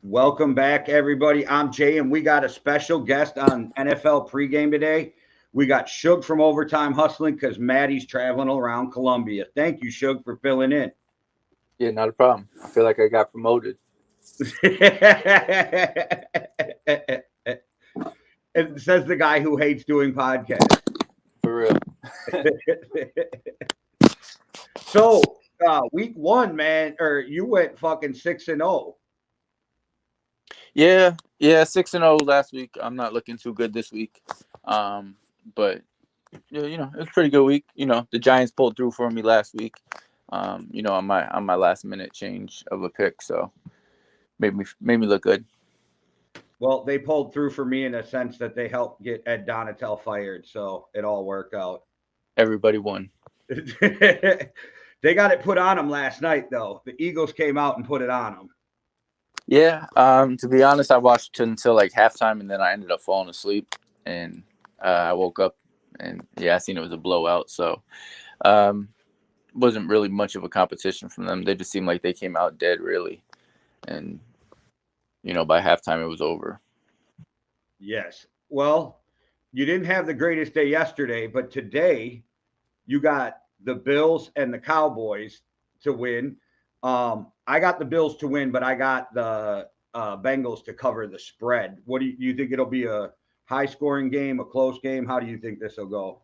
Welcome back, everybody. I'm Jay, and we got a special guest on NFL pregame today. We got Shug from Overtime Hustling because Maddie's traveling around Columbia. Thank you, Shug, for filling in. Yeah, not a problem. I feel like I got promoted It says the guy who hates doing podcasts. for real. So, week one, man, or you went fucking 6-0. Yeah, 6-0 last week. I'm not looking too good this week. But yeah, it was a pretty good week. The Giants pulled through for me last week. On my last minute change of a pick, so made me look good. Well, they pulled through for me in a sense that they helped get Ed Donatel fired, so it all worked out. Everybody won. They got it put on them last night, though. The Eagles came out and put it on them. Yeah. To be honest, I watched until like halftime, and then I ended up falling asleep, and I woke up, and yeah, I seen it was a blowout. So um, wasn't really much of a competition from them. They just seemed like they came out dead, really, and by halftime it was over. Yes. Well, you didn't have the greatest day yesterday, but today you got the Bills and the Cowboys to win. I got the Bills to win, but I got the Bengals to cover the spread. What do you think? It'll be a high scoring game, a close game? How do you think this will go?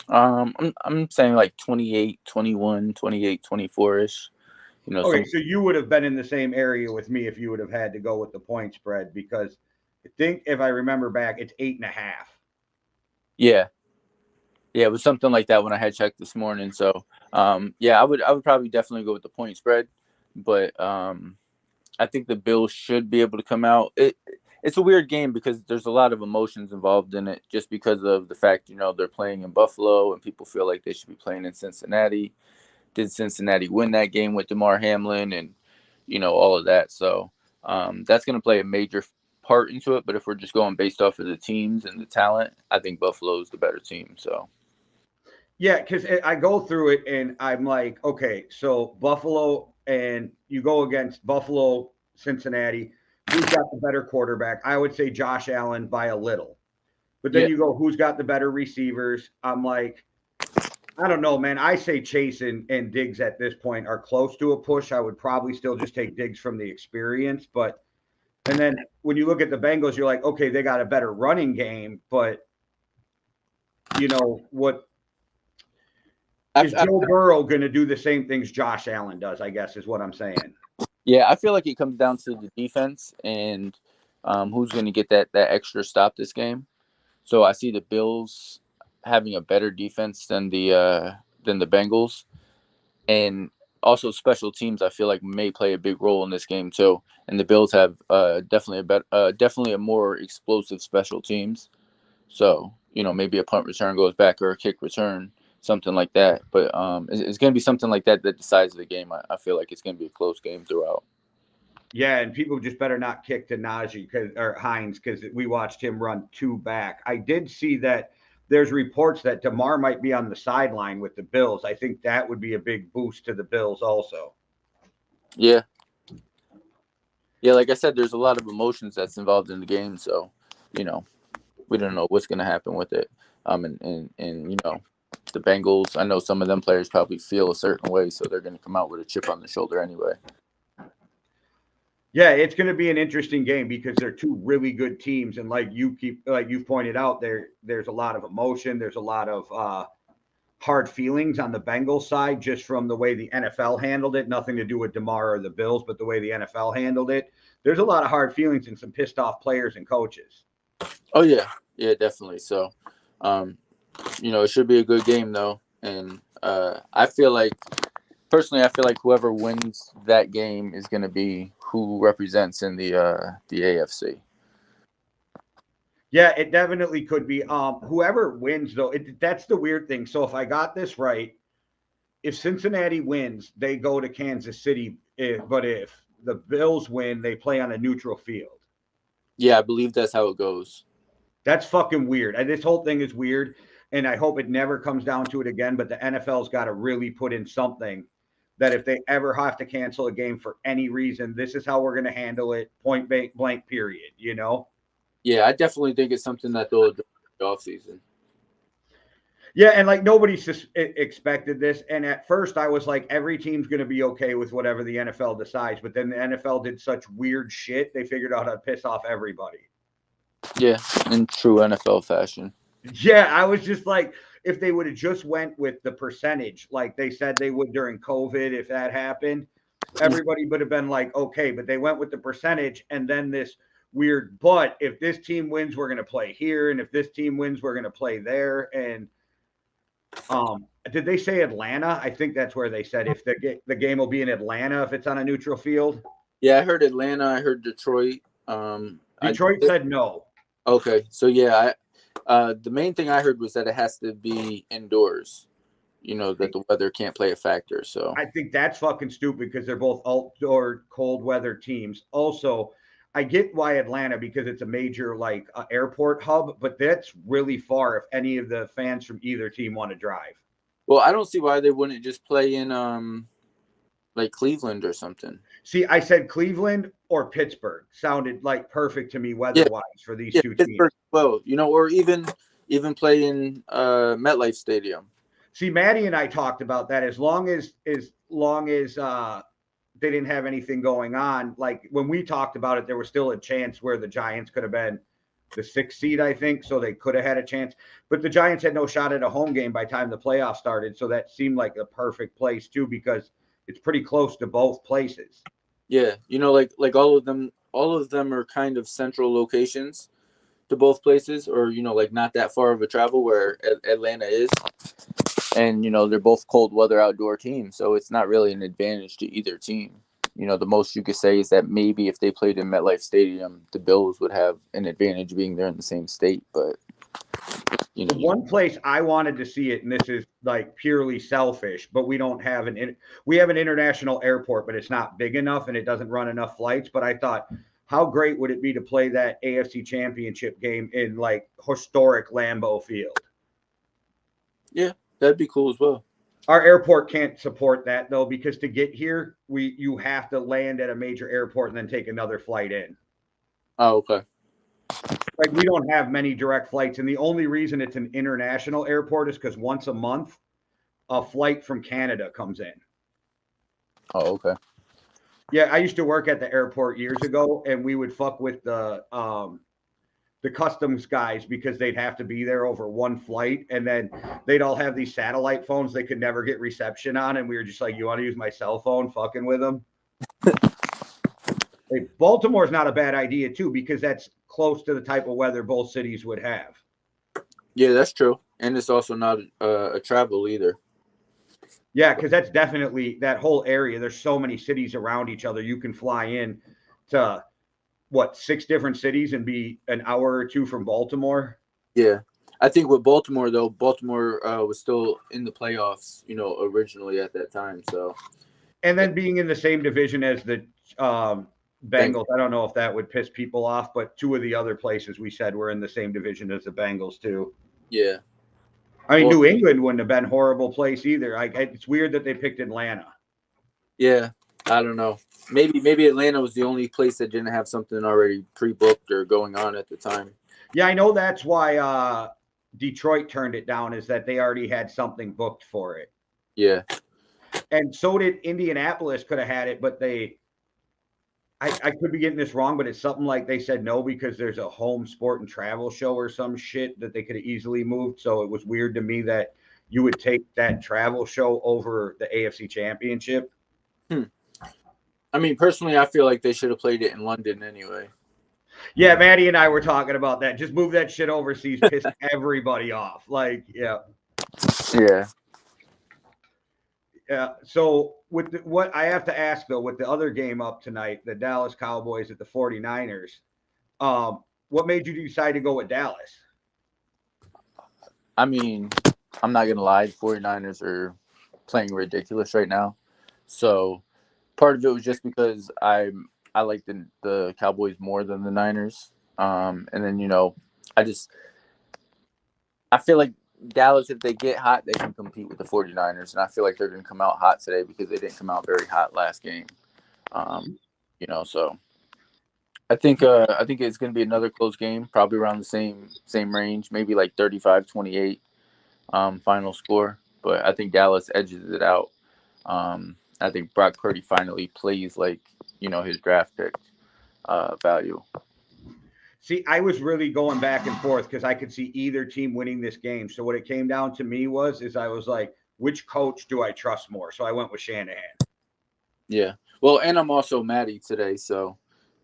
I'm saying like 28, 21, 28, 24 ish. Okay, Some so you would have been in the same area with me if you would have had to go with the point spread because I think if I remember back, it's 8.5. yeah, yeah, it was something like that when I had checked this morning. So yeah, I would probably definitely go with the point spread, but I think the Bills should be able to come out. It's a weird game because there's a lot of emotions involved in it, just because of the fact they're playing in Buffalo and people feel like they should be playing in Cincinnati. Did Cincinnati win that game with DeMar Hamlin and all of that? So that's going to play a major part into it. But if we're just going based off of the teams and the talent, I think Buffalo's the better team. So Yeah, because I go through it and I'm like, okay, so Buffalo and you go against Buffalo, Cincinnati. Who's got the better quarterback? I would say Josh Allen by a little. But then yeah, you go, who's got the better receivers? I'm like, I don't know, man. I say Chase and Diggs at this point are close to a push. I would probably still just take Diggs from the experience. And then when you look at the Bengals, you're like, okay, they got a better running game, but what is I, Joe Burrow going to do the same things Josh Allen does? I guess is what I'm saying. yeah, I feel like it comes down to the defense and who's going to get that extra stop this game. So I see the Bills having a better defense than the Bengals, and also special teams. I feel like may play a big role in this game too. And the Bills have definitely a more explosive special teams. So maybe a punt return goes back or a kick return, something like that. But it's going to be something like that that decides the game. I feel like it's going to be a close game throughout. Yeah, and people just better not kick to Najee or Hines because we watched him run two back. I did see that there's reports that DeMar might be on the sideline with the Bills. I think that would be a big boost to the Bills also. Yeah, yeah. Like I said, there's a lot of emotions that's involved in the game. So you know we don't know what's going to happen with it. And the Bengals. I know some of them players probably feel a certain way, so they're going to come out with a chip on the shoulder anyway. Yeah, it's going to be an interesting game because they're two really good teams, and like you've pointed out, there's a lot of emotion, there's a lot of hard feelings on the Bengals side just from the way the NFL handled it. Nothing to do with DeMar or the Bills, but the way the NFL handled it. There's a lot of hard feelings and some pissed off players and coaches. Oh yeah, yeah, definitely. So, um, it should be a good game though, and I feel like personally, I feel like whoever wins that game is going to be who represents in the AFC. Yeah, it definitely could be. Whoever wins, though, that's the weird thing. So if I got this right, if Cincinnati wins, they go to Kansas City. But if the Bills win, they play on a neutral field. Yeah, I believe that's how it goes. That's fucking weird. And this whole thing is weird. And I hope it never comes down to it again. But the NFL's got to really put in something that if they ever have to cancel a game for any reason, this is how we're going to handle it, point blank, period, you know? Yeah, I definitely think it's something that they'll address in the off season. Yeah, and like nobody expected this. And at first, I was like, every team's going to be okay with whatever the NFL decides. But then the NFL did such weird shit, they figured out how to piss off everybody. Yeah, in true NFL fashion. Yeah, I was just like, if they would have just went with the percentage, like they said they would during COVID, if that happened, everybody would have been like, okay. But they went with the percentage, and then this weird. But if this team wins, we're going to play here, and if this team wins, we're going to play there, and did they say Atlanta? I think that's where they said if the game will be in Atlanta if it's on a neutral field. Yeah, I heard Atlanta. I heard Detroit. Detroit said no. Okay, so yeah, the main thing I heard was that it has to be indoors. You know that the weather can't play a factor. So I think that's fucking stupid because they're both outdoor cold weather teams. Also, I get why Atlanta because it's a major like airport hub, but that's really far if any of the fans from either team want to drive. well, I don't see why they wouldn't just play in like Cleveland or something. See, I said Cleveland or Pittsburgh sounded like perfect to me weather-wise for these two Pittsburgh. teams. Well, you know, or even play in MetLife Stadium. See, Maddie and I talked about that. As long as they didn't have anything going on, like when we talked about it, there was still a chance where the Giants could have been the 6th seed, I think, so they could have had a chance. But the Giants had no shot at a home game by the time the playoffs started, so that seemed like a perfect place too because it's pretty close to both places. Yeah, you know, like all of them are kind of central locations to both places, or you know, like not that far of a travel where Atlanta is, and you know they're both cold weather outdoor teams, so it's not really an advantage to either team. You know, the most you could say is that maybe if they played in MetLife Stadium, the Bills would have an advantage being there in the same state, but you The know, one place I wanted to see it, and this is like purely selfish, but we don't have we have an international airport, but it's not big enough and it doesn't run enough flights. But I thought, how great would it be to play that AFC Championship game in like historic Lambeau Field? yeah, that'd be cool as well. Our airport can't support that though, because to get here, you have to land at a major airport and then take another flight in. Oh, okay. Like we don't have many direct flights, and the only reason it's an international airport is because once a month a flight from Canada comes in. Oh, okay. Yeah, I used to work at the airport years ago, and we would fuck with the customs guys because they'd have to be there over one flight, and then they'd all have these satellite phones they could never get reception on, and we were just like, "You want to use my cell phone?" Fucking with them. Hey, Baltimore's not a bad idea too because that's close to the type of weather both cities would have. Yeah, that's true, and it's also not a travel either. Yeah, because that's definitely that whole area. There's so many cities around each other. You can fly in to what 6 different cities and be an hour or two from Baltimore. Yeah, I think with Baltimore though, Baltimore was still in the playoffs, you know, originally at that time. So, And then being in the same division as the thank Bengals, I don't know if that would piss people off, but 2 of the other places we said were in the same division as the Bengals too. yeah. I mean, Well, New England wouldn't have been a horrible place either. It's weird that they picked Atlanta. yeah, I don't know. Maybe Atlanta was the only place that didn't have something already pre-booked or going on at the time. Yeah, I know that's why Detroit turned it down, is that they already had something booked for it. Yeah. And so did Indianapolis, could have had it, but I could be getting this wrong, but it's something like they said no because there's a home sport and travel show or some shit that they could have easily moved. So it was weird to me that you would take that travel show over the AFC Championship. I mean, personally, I feel like they should have played it in London anyway. Yeah, Maddie and I were talking about that. Just move that shit overseas, piss everybody off. Like, yeah. Yeah. Yeah. So with what I have to ask though, with the other game up tonight, the Dallas Cowboys at the 49ers, what made you decide to go with Dallas? I mean, I'm not gonna lie, the 49ers are playing ridiculous right now. So part of it was just because I like the Cowboys more than the Niners. And then, you know, I feel like Dallas, if they get hot, they can compete with the 49ers. And I feel like they're going to come out hot today because they didn't come out very hot last game. So I think it's going to be another close game, probably around the same range, maybe like 35-28 final score. But I think Dallas edges it out. I think Brock Purdy finally plays like, his draft pick value. See, I was really going back and forth because I could see either team winning this game. So what it came down to me is I was like, which coach do I trust more? So I went with Shanahan. Yeah. Well, and I'm also Maddie today, so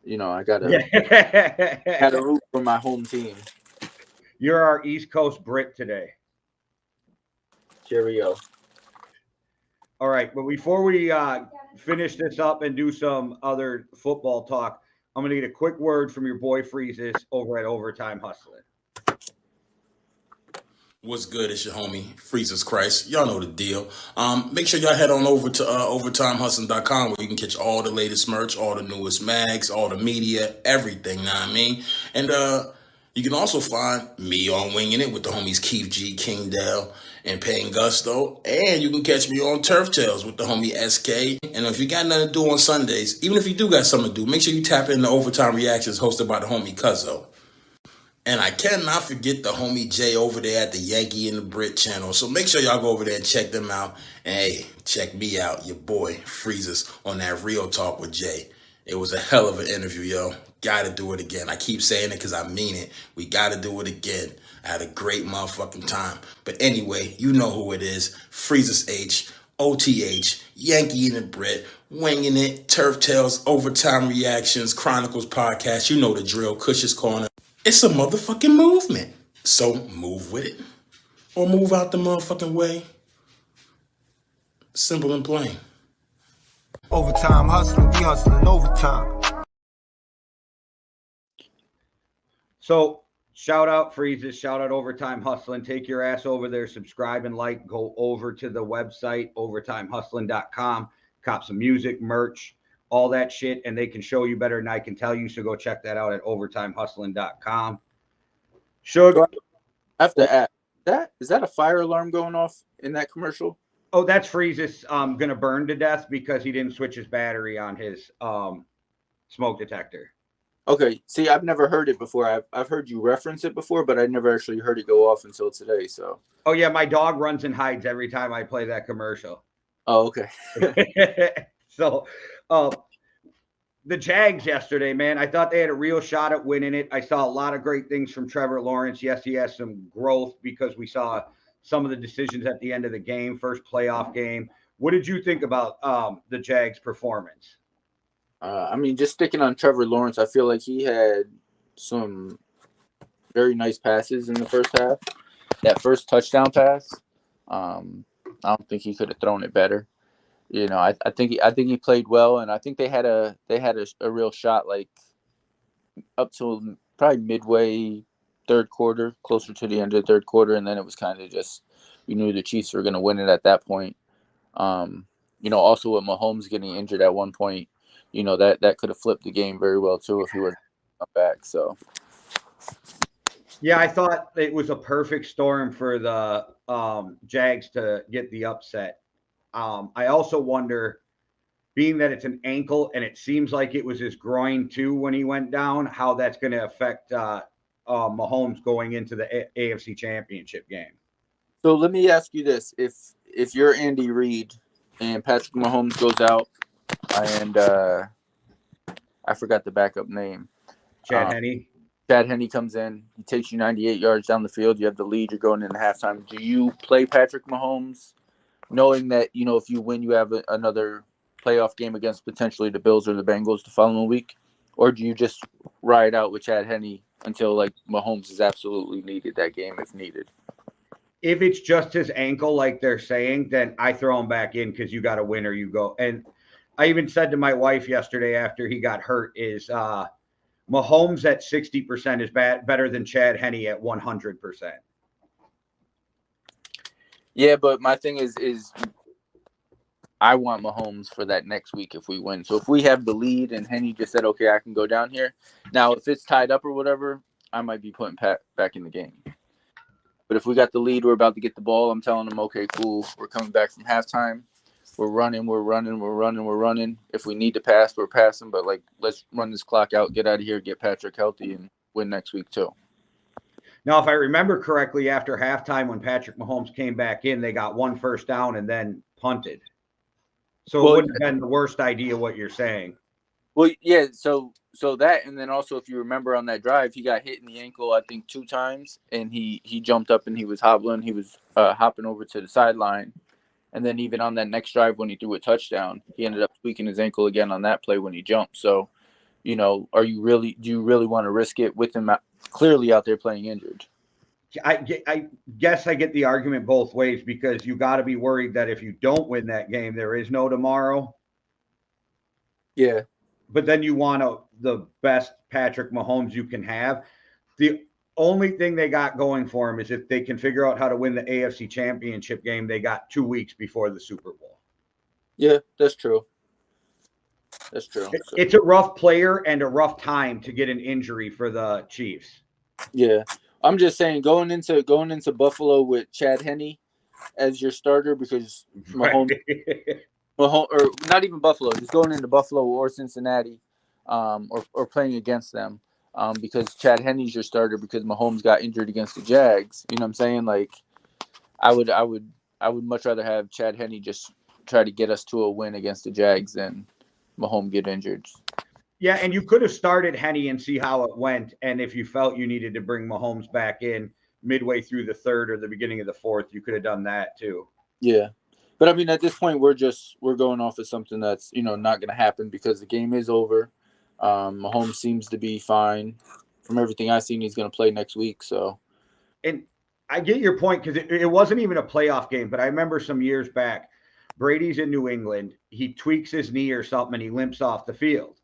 I gotta root for my home team. You're our East Coast Brit today. Cheerio. All right, but before we finish this up and do some other football talk, I'm going to get a quick word from your boy Freezes over at Overtime Hustling. What's good? It's your homie, Freezes Christ. Y'all know the deal. Make sure y'all head on over to overtimehustling.com where you can catch all the latest merch, all the newest mags, all the media, everything, know what I mean? And you can also find me on Winging It with the homies Keith G, King Dale, and Payne Gusto. And you can catch me on Turf Tales with the homie SK. And if you got nothing to do on Sundays, even if you do got something to do, make sure you tap in the Overtime Reactions hosted by the homie Cuzzo. And I cannot forget the homie Jay over there at the Yankee and the Brit channel. So make sure y'all go over there and check them out. And hey, check me out, your boy Freezes, on that Real Talk with Jay. It was a hell of an interview, yo. Gotta do it again. I keep saying it because I mean it. We gotta do it again. I had a great motherfucking time. But anyway, you know who it is. Freezes H, OTH, Yankee and the Brit, Winging It, Turf Tales, Overtime Reactions, Chronicles Podcast. You know the drill, Cush's Corner. It's a motherfucking movement. So move with it. Or move out the motherfucking way. Simple and plain. Overtime hustling, we hustling overtime. So shout out Freezes, shout out Overtime Hustling. Take your ass over there, subscribe and like. Go over to the website, overtimehustling.com. Cop some music, merch, all that shit, and they can show you better than I can tell you. So go check that out at overtimehustling.com. Sugar. I have to ask, is that a fire alarm going off in that commercial? Oh, that's Freezes gonna burn to death because he didn't switch his battery on his smoke detector. Okay. See, I've never heard it before. I've heard you reference it before, but I never actually heard it go off until today. So. Oh yeah, my dog runs and hides every time I play that commercial. Oh, okay. So, the Jags yesterday, man, I thought they had a real shot at winning it. I saw a lot of great things from Trevor Lawrence. Yes, he has some growth because we saw some of the decisions at the end of the game, first playoff game. What did you think about the Jags' performance? Just sticking on Trevor Lawrence, I feel like he had some very nice passes in the first half. That first touchdown pass, I don't think he could have thrown it better. I think he played well, and I think they had a real shot like up to probably midway third quarter, closer to the end of the third quarter, and then it was kind of just you knew the Chiefs were going to win it at that point. Also with Mahomes getting injured at one point, that could have flipped the game very well too if he would come back. So. Yeah, I thought it was a perfect storm for the Jags to get the upset. I also wonder, being that it's an ankle and it seems like it was his groin too when he went down, how that's going to affect Mahomes going into the AFC Championship game. So let me ask you this: if you're Andy Reid and Patrick Mahomes goes out, and I forgot the backup name, Chad Henne. Chad Henne comes in, he takes you 98 yards down the field. You have the lead. You're going into halftime. Do you play Patrick Mahomes, knowing that if you win, you have another playoff game against potentially the Bills or the Bengals the following week, or do you just ride out with Chad Henne until like Mahomes is absolutely needed that game if needed? If it's just his ankle, like they're saying, then I throw him back in because you got to win or you go. And I even said to my wife yesterday after he got hurt is Mahomes at 60% is better than Chad Henne at 100%. Yeah, but my thing is I want Mahomes for that next week if we win. So if we have the lead and Henne just said, okay, I can go down here. Now, if it's tied up or whatever, I might be putting Pat back in the game. But if we got the lead, we're about to get the ball, I'm telling them, okay, cool. We're coming back from halftime. We're running. If we need to pass, we're passing. But, like, let's run this clock out, get out of here, get Patrick healthy, and win next week too. Now, if I remember correctly, after halftime when Patrick Mahomes came back in, they got 1 first down and then punted. So it wouldn't have been the worst idea what you're saying. Well, yeah, so that, and then also if you remember on that drive, he got hit in the ankle, I think 2 times, and he jumped up and he was hobbling. He was hopping over to the sideline. And then even on that next drive when he threw a touchdown, he ended up tweaking his ankle again on that play when he jumped. So, you know, do you really want to risk it with him clearly out there playing injured? I guess I get the argument both ways, because you got to be worried that if you don't win that game, there is no tomorrow. Yeah. But then you want the best Patrick Mahomes you can have. The only thing they got going for him is if they can figure out how to win the AFC Championship game, they got 2 weeks before the Super Bowl. Yeah, that's true. That's true. It's a rough player and a rough time to get an injury for the Chiefs. Yeah. I'm just saying going into Buffalo with Chad Henne as your starter, because Mahomes, or not even Buffalo, just going into Buffalo or Cincinnati, or playing against them, because Chad Henne's your starter because Mahomes got injured against the Jags. You know what I'm saying? Like, I would much rather have Chad Henne just try to get us to a win against the Jags than Mahomes get injured. Yeah, and you could have started Henne and see how it went, and if you felt you needed to bring Mahomes back in midway through the third or the beginning of the fourth, you could have done that too. Yeah. But I mean, at this point, we're going off of something that's, you know, not going to happen because the game is over. Mahomes seems to be fine. From everything I've seen, he's going to play next week. So, and I get your point, because it wasn't even a playoff game, but I remember some years back, Brady's in New England. He tweaks his knee or something, and he limps off the field.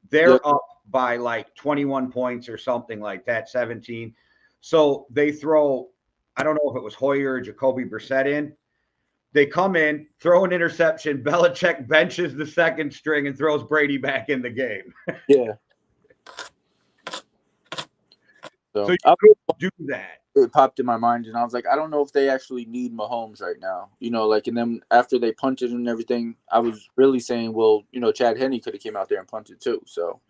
They're up by like 21 points or something like that, 17. So they throw, I don't know if it was Hoyer or Jacoby Brissett in. They come in, throw an interception. Belichick benches the second string and throws Brady back in the game. Yeah. So you could do that. It popped in my mind, and I was like, I don't know if they actually need Mahomes right now. You know, like, and then after they punted and everything, I was really saying, well, you know, Chad Henne could have came out there and punted too. So,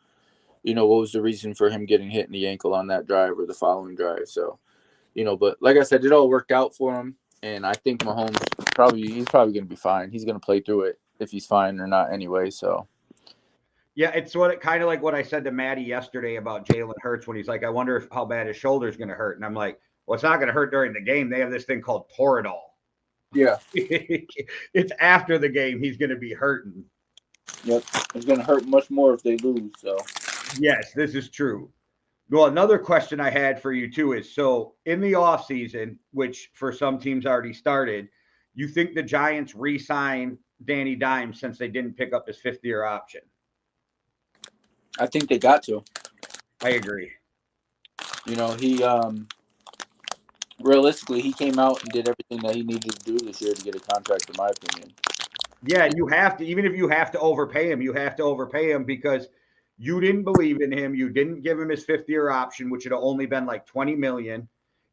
you know, what was the reason for him getting hit in the ankle on that drive or the following drive? So, you know, but like I said, it all worked out for him. And I think Mahomes he's probably going to be fine. He's going to play through it if he's fine or not anyway. So, yeah, it's kind of like what I said to Maddie yesterday about Jalen Hurts when he's like, I wonder how bad his shoulder's going to hurt. And I'm like, well, it's not going to hurt during the game. They have this thing called Toradol. Yeah. It's after the game he's going to be hurting. Yep. It's going to hurt much more if they lose. So, yes, this is true. Well, another question I had for you too is, so in the offseason, which for some teams already started, you think the Giants re-sign Danny Dimes since they didn't pick up his 5th-year option? I think they got to. I agree. You know, he realistically, he came out and did everything that he needed to do this year to get a contract, in my opinion. Yeah, and you have to, even if you have to overpay him, you have to overpay him because you didn't believe in him. You didn't give him his 5th-year option, which would have only been like $20 million.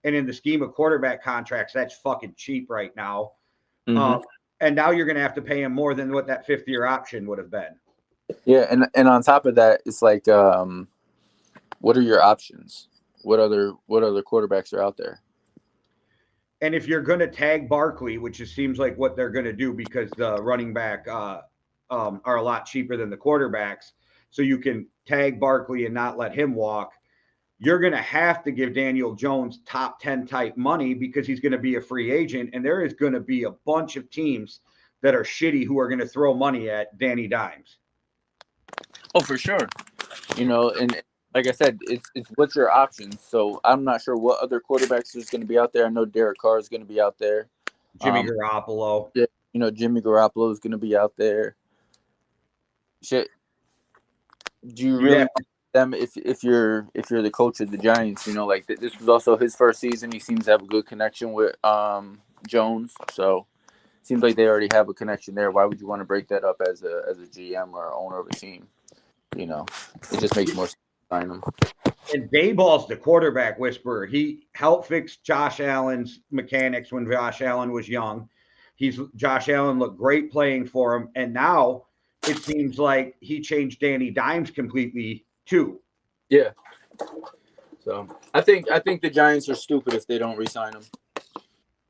And in the scheme of quarterback contracts, that's fucking cheap right now. Mm-hmm. And now you're going to have to pay him more than what that 5th-year option would have been. Yeah, and on top of that, it's like, what are your options? What other quarterbacks are out there? And if you're going to tag Barkley, which it seems like what they're going to do because the running back are a lot cheaper than the quarterbacks, so you can tag Barkley and not let him walk, you're going to have to give Daniel Jones top 10 type money because he's going to be a free agent. And there is going to be a bunch of teams that are shitty who are going to throw money at Danny Dimes. Oh, for sure. You know, and like I said, it's what's your options. So I'm not sure what other quarterbacks is going to be out there. I know Derek Carr is going to be out there. Jimmy Garoppolo. Yeah, you know, Jimmy Garoppolo is going to be out there. Shit. Do you really want them if you're the coach of the Giants? You know, like this was also his first season. He seems to have a good connection with Jones. So it seems like they already have a connection there. Why would you want to break that up as a GM or owner of a team? You know, it just makes more sense to sign them. And Dayball's the quarterback whisperer. He helped fix Josh Allen's mechanics when Josh Allen was young. Josh Allen looked great playing for him, and now it seems like he changed Danny Dimes completely too. Yeah. So I think the Giants are stupid if they don't re-sign him.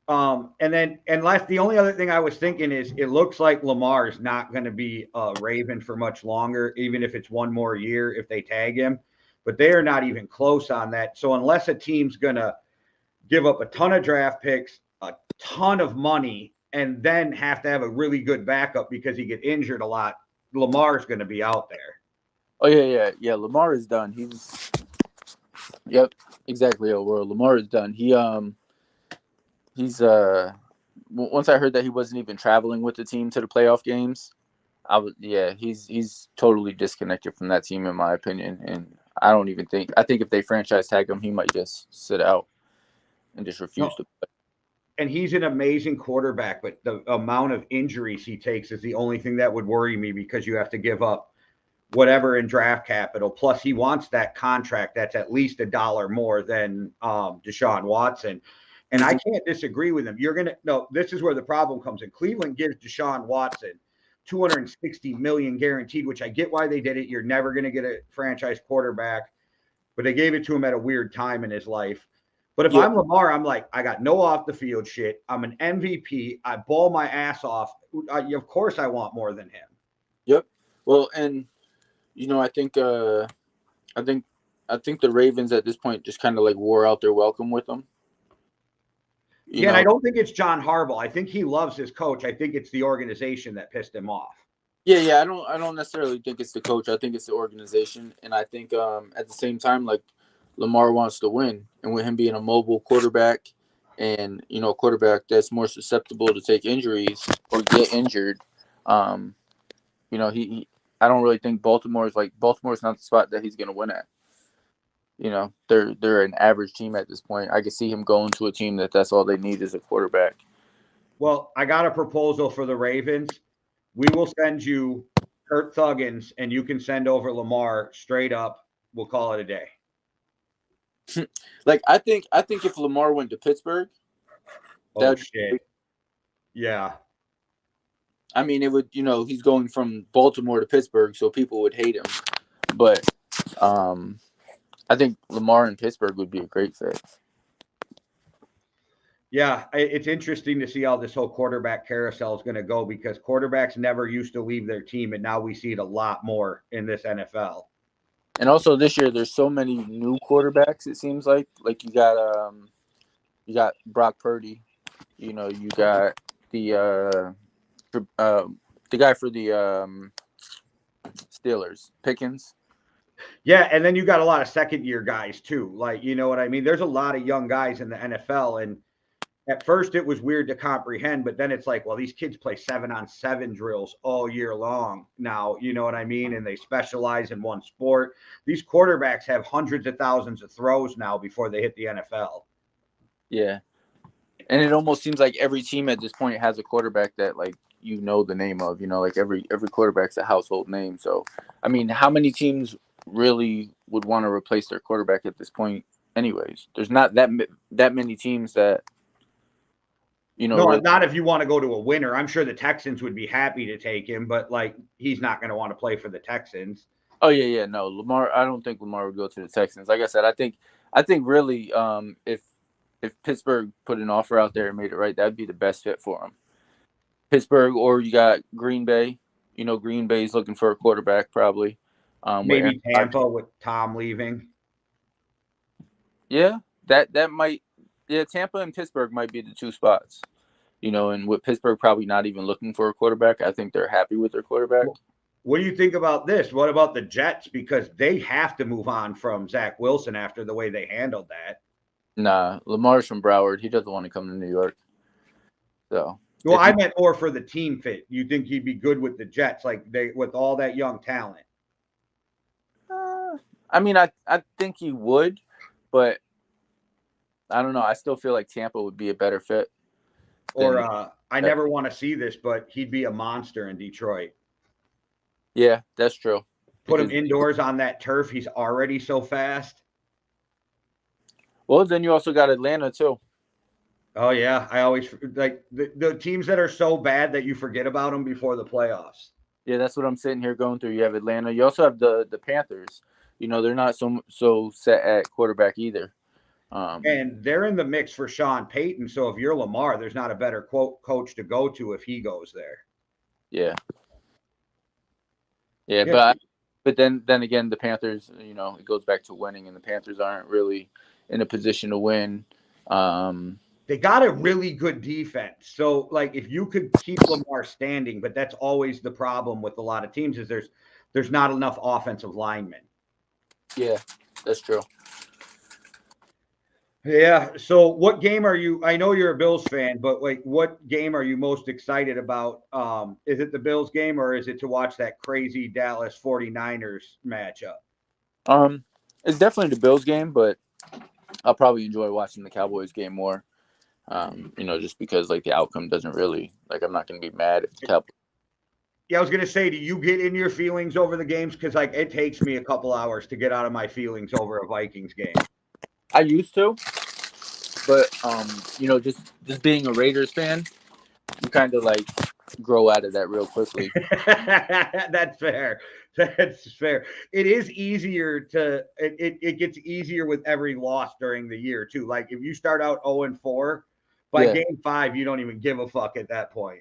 And last, the only other thing I was thinking is it looks like Lamar is not going to be a Raven for much longer, even if it's one more year if they tag him. But they are not even close on that. So unless a team's going to give up a ton of draft picks, a ton of money, and then have to have a really good backup because he get injured a lot, Lamar's going to be out there. Oh yeah. Lamar is done. Yep, exactly. Lamar is done. He's once I heard that he wasn't even traveling with the team to the playoff games, he's totally disconnected from that team in my opinion. And I think if they franchise tag him, he might just sit out and just refuse to play. And he's an amazing quarterback, but the amount of injuries he takes is the only thing that would worry me because you have to give up whatever in draft capital. Plus, he wants that contract that's at least $1 more than Deshaun Watson. And I can't disagree with him. This is where the problem comes in. Cleveland gives Deshaun Watson $260 million guaranteed, which I get why they did it. You're never going to get a franchise quarterback, but they gave it to him at a weird time in his life. But if I'm Lamar, I'm like, I got no off the field shit. I'm an MVP. I ball my ass off. Of course, I want more than him. Yep. Well, and I think the Ravens at this point just kind of like wore out their welcome with him. And I don't think it's John Harbaugh. I think he loves his coach. I think it's the organization that pissed him off. Yeah. I don't necessarily think it's the coach. I think it's the organization, and I think at the same time, like Lamar wants to win, and with him being a mobile quarterback, and a quarterback that's more susceptible to take injuries or get injured, he I don't really think Baltimore's not the spot that he's going to win at. They're an average team at this point. I could see him going to a team that's all they need is a quarterback. Well, I got a proposal for the Ravens. We will send you Kurt Thuggins, and you can send over Lamar straight up. We'll call it a day. Like I think if Lamar went to Pittsburgh, shit. Yeah. I mean, it would. He's going from Baltimore to Pittsburgh, so people would hate him. But I think Lamar in Pittsburgh would be a great fit. Yeah, it's interesting to see how this whole quarterback carousel is going to go because quarterbacks never used to leave their team, and now we see it a lot more in this NFL. And also this year, there's so many new quarterbacks. It seems like you got Brock Purdy, you got the guy for the Steelers, Pickens. Yeah, and then you got a lot of second-year guys too. Like, you know what I mean? There's a lot of young guys in the NFL, and at first it was weird to comprehend, but then it's like, well, these kids play 7-on-7 drills all year long now, you know what I mean? And they specialize in one sport. These quarterbacks have hundreds of thousands of throws now before they hit the NFL. Yeah. And it almost seems like every team at this point has a quarterback that the name of, like every quarterback's a household name. So, I mean, how many teams really would want to replace their quarterback at this point anyways? There's not that many teams that not if you want to go to a winner. I'm sure the Texans would be happy to take him, but he's not going to want to play for the Texans. Oh yeah, no, Lamar. I don't think Lamar would go to the Texans. Like I said, I think really, if Pittsburgh put an offer out there and made it right, that'd be the best fit for him. Pittsburgh, or you got Green Bay. Green Bay's looking for a quarterback probably. Maybe Tampa with Tom leaving. Yeah, that might. Yeah, Tampa and Pittsburgh might be the two spots. And with Pittsburgh probably not even looking for a quarterback, I think they're happy with their quarterback. What do you think about this? What about the Jets? Because they have to move on from Zach Wilson after the way they handled that. Nah, Lamar's from Broward. He doesn't want to come to New York. So. Well, I meant more for the team fit. You think he'd be good with the Jets, with all that young talent? I mean, I think he would, but I don't know. I still feel like Tampa would be a better fit. I never want to see this, but he'd be a monster in Detroit. Yeah, that's true. Put him indoors on that turf. He's already so fast. Well, then you also got Atlanta too. Oh yeah, I always like the teams that are so bad that you forget about them before the playoffs. Yeah, that's what I'm sitting here going through. You have Atlanta. You also have the Panthers. They're not so set at quarterback either. And they're in the mix for Sean Payton. So if you're Lamar, there's not a better coach to go to if he goes there. Yeah. Yeah. But then again, the Panthers. It goes back to winning, and the Panthers aren't really in a position to win. They got a really good defense. So, like, if you could keep Lamar standing, but that's always the problem with a lot of teams is there's not enough offensive linemen. Yeah, that's true. Yeah. So, what game are you? I know you're a Bills fan, but like, what game are you most excited about? Is it the Bills game, or is it to watch that crazy Dallas 49ers matchup? It's definitely the Bills game, but I'll probably enjoy watching the Cowboys game more. Just because like the outcome doesn't really I'm not going to be mad if the Cowboys. Yeah, I was going to say, do you get in your feelings over the games? Because like it takes me a couple hours to get out of my feelings over a Vikings game. I used to, but just being a Raiders fan, you kind of like grow out of that real quickly. That's fair. That's fair. It is easier to it gets easier with every loss during the year too. Like if you start out 0-4, by game 5, you don't even give a fuck at that point.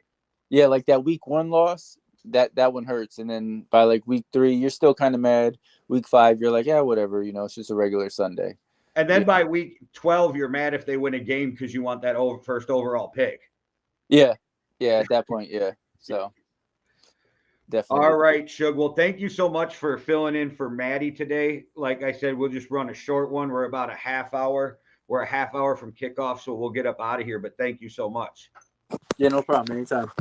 Yeah, like that week 1 loss, that one hurts, and then by like week 3, you're still kind of mad. Week 5, you're like, yeah, whatever. It's just a regular Sunday. And then by week 12, you're mad if they win a game because you want that first overall pick. Yeah. At that point, yeah. So definitely. All right, Shug. Well, thank you so much for filling in for Maddie today. Like I said, we'll just run a short one. We're about a half hour. We're a half hour from kickoff, so we'll get up out of here. But thank you so much. Yeah, no problem. Anytime.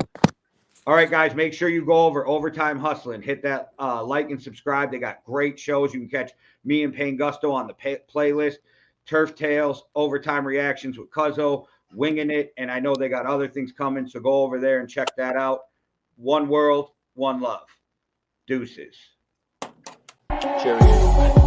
All right, guys, make sure you go over Overtime Hustling. Hit that like and subscribe. They got great shows. You can catch me and Payne Gusto on the playlist. Turf Tales, Overtime Reactions with Cuzzo, Winging It, and I know they got other things coming, so go over there and check that out. One world, one love. Deuces. Cheerio.